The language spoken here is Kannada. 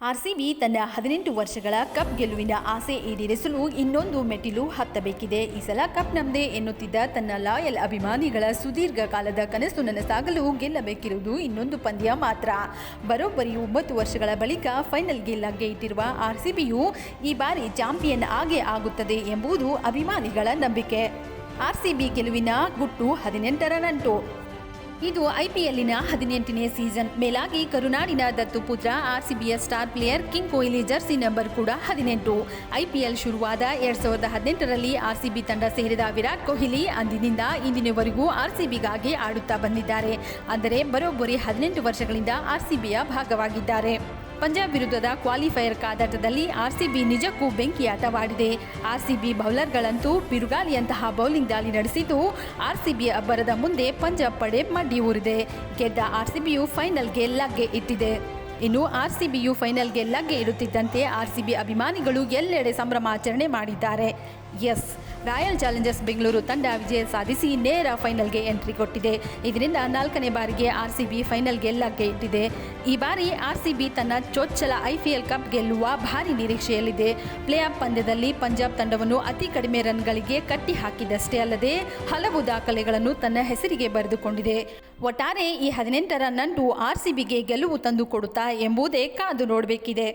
ಆರ್ಸಿಬಿ ತನ್ನ 18 ವರ್ಷಗಳ ಕಪ್ ಗೆಲುವಿನ ಆಸೆ ಈಡೇರಿಸಲು ಇನ್ನೊಂದು ಮೆಟ್ಟಿಲು ಹತ್ತಬೇಕಿದೆ. ಈ ಸಲ ಕಪ್ ನಮ್ಮದೇ ಎನ್ನುತ್ತಿದ್ದ ತನ್ನ ಲಾಯಲ್ ಅಭಿಮಾನಿಗಳ ಸುದೀರ್ಘ ಕಾಲದ ಕನಸು ನನಸಾಗಲು ಗೆಲ್ಲಬೇಕಿರುವುದು ಇನ್ನೊಂದು ಪಂದ್ಯ ಮಾತ್ರ. ಬರೋಬ್ಬರಿ 9 ವರ್ಷಗಳ ಬಳಿಕ ಫೈನಲ್ಗೆ ಲಗ್ಗೆ ಇಟ್ಟಿರುವ ಆರ್ಸಿಬಿಯು ಈ ಬಾರಿ ಚಾಂಪಿಯನ್ ಆಗೇ ಆಗುತ್ತದೆ ಎಂಬುದು ಅಭಿಮಾನಿಗಳ ನಂಬಿಕೆ. ಆರ್ಸಿಬಿ ಗೆಲುವಿನ ಗುಟ್ಟು 18ರ ನಂಟು. ಇದು ಐಪಿಎಲ್ನ 18ನೇ ಸೀಸನ್. ಮೇಲಾಗಿ ಕರುನಾಡಿನ ದತ್ತು ಪುತ್ರ ಆರ್ಸಿಬಿಯ star player king Kohli jersey number ಕೂಡ 18. ಐಪಿಎಲ್ ಶುರುವಾದ 2018ರಲ್ಲಿ ಆರ್ಸಿಬಿ ತಂಡ ಸೇರಿದ ವಿರಾಟ್ ಕೊಹ್ಲಿ ಅಂದಿನಿಂದ ಇಂದಿನವರೆಗೂ ಆರ್ಸಿಬಿಗಾಗಿ ಆಡುತ್ತಾ ಬಂದಿದ್ದಾರೆ. ಅಂದರೆ ಬರೋಬ್ಬರಿ 18 ವರ್ಷಗಳಿಂದ ಆರ್ಸಿಬಿಯ ಭಾಗವಾಗಿದ್ದಾರೆ. ಪಂಜಾಬ್ ವಿರುದ್ಧದ ಕ್ವಾಲಿಫೈಯರ್ ಕಾದಾಟದಲ್ಲಿ ಆರ್ಸಿಬಿ ನಿಜಕ್ಕೂ ಬೆಂಕಿಯಾಟವಾಡಿದೆ. ಆರ್ಸಿಬಿ ಬೌಲರ್ಗಳಂತೂ ಬಿರುಗಾಳಿಯಂತಹ ಬೌಲಿಂಗ್ ದಾಳಿ ನಡೆಸಿದ್ದು ಆರ್ಸಿಬಿ ಅಬ್ಬರದ ಮುಂದೆ ಪಂಜಾಬ್ ಪಡೆ ಮಡ್ಡಿ ಊರಿದೆ. ಗೆದ್ದ ಆರ್ಸಿಬಿಯು ಫೈನಲ್ಗೆ ಲಗ್ಗೆ ಇಟ್ಟಿದೆ. ಇನ್ನು ಆರ್ಸಿಬಿಯು ಫೈನಲ್ಗೆ ಲಗ್ಗೆ ಇಡುತ್ತಿದ್ದಂತೆ ಆರ್ಸಿಬಿ ಅಭಿಮಾನಿಗಳು ಎಲ್ಲೆಡೆ ಸಂಭ್ರಮಾಚರಣೆ ಮಾಡಿದ್ದಾರೆ. ಎಸ್, ರಾಯಲ್ ಚಾಲೆಂಜರ್ಸ್ ಬೆಂಗಳೂರು ತಂಡ ವಿಜಯ ಸಾಧಿಸಿ ನೇರ ಫೈನಲ್ಗೆ ಎಂಟ್ರಿ ಕೊಟ್ಟಿದೆ. ಇದರಿಂದ 4ನೇ ಬಾರಿಗೆ ಆರ್ಸಿಬಿ ಫೈನಲ್ಗೆ ಲಗ್ಗೆ ಇಟ್ಟಿದೆ. ಈ ಬಾರಿ ಆರ್ಸಿಬಿ ತನ್ನ ಚೊಚ್ಚಲ ಐಪಿಎಲ್ ಕಪ್ ಗೆಲ್ಲುವ ಭಾರಿ ನಿರೀಕ್ಷೆಯಲ್ಲಿದೆ. ಪ್ಲೇ ಆಫ್ ಪಂದ್ಯದಲ್ಲಿ ಪಂಜಾಬ್ ತಂಡವನ್ನು ಅತಿ ಕಡಿಮೆ ರನ್ಗಳಿಗೆ ಕಟ್ಟಿ ಹಾಕಿದಷ್ಟೇ ಅಲ್ಲದೆ ಹಲವು ದಾಖಲೆಗಳನ್ನು ತನ್ನ ಹೆಸರಿಗೆ ಬರೆದುಕೊಂಡಿದೆ. ಒಟ್ಟಾರೆ ಈ 18ರ ನಂಟು ಆರ್ಸಿಬಿಗೆ ಗೆಲುವು ತಂದುಕೊಡುತ್ತಾ ಎಂಬುದೇ ಕಾದು ನೋಡಬೇಕಿದೆ.